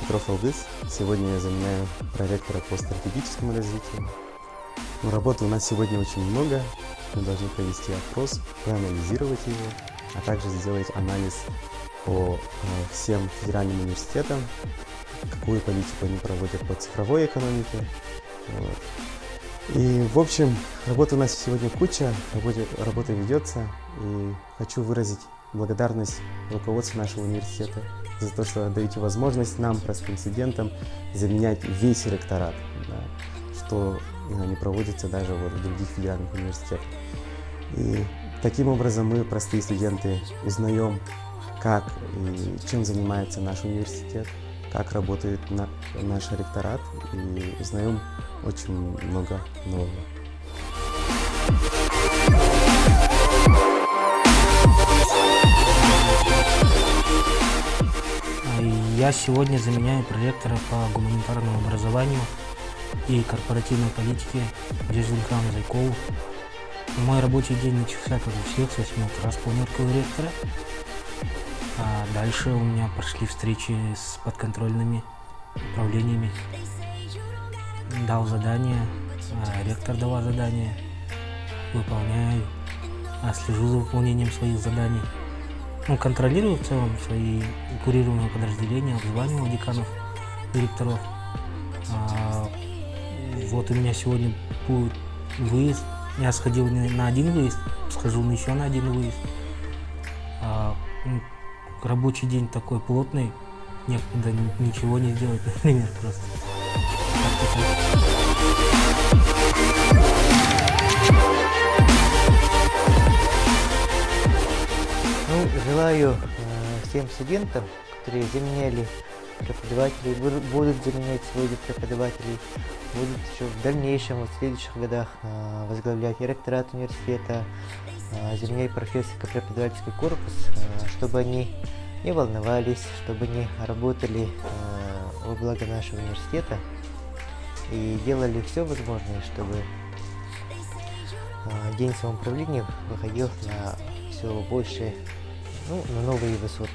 Петров Алгыз. Сегодня я заменяю проректора по стратегическому развитию. Работы у нас сегодня очень много. Мы должны провести опрос, проанализировать его, а также сделать анализ по всем федеральным университетам, какую политику они проводят по цифровой экономике. И, в общем, работы у нас сегодня куча, работа ведется, и хочу выразить благодарность руководству нашего университета за то, что даете возможность нам, простым студентам, заменять весь ректорат, что не проводится даже в других федеральных университетах. И таким образом мы, простые студенты, узнаем, как и чем занимается наш университет, как работает наш ректорат, и узнаем очень много нового. Я сегодня заменяю проректора по гуманитарному образованию и корпоративной политике Резункам Зайкову. Мой рабочий день начался, как у всех, с 8 утра с планеркой ректора. А дальше у меня прошли встречи с подконтрольными управлениями. Дал задание, ректор давал задание, выполняю, слежу за выполнением своих заданий. Контролирую в целом свои курируемые подразделения, обзванивал деканов, директоров. Вот у меня сегодня будет выезд. Я сходил на один выезд, схожу еще на один выезд. Рабочий день такой плотный, некогда ничего не сделать, например, просто. Желаю всем студентам, которые заменяли преподавателей, будут заменять своих преподавателей, будут еще в дальнейшем, в следующих годах возглавлять и ректорат университета, заменять профессорско-преподавательский корпус, чтобы они не волновались, чтобы они работали во благо нашего университета и делали все возможное, чтобы день самоуправления выходил на все больше, на новые высоты.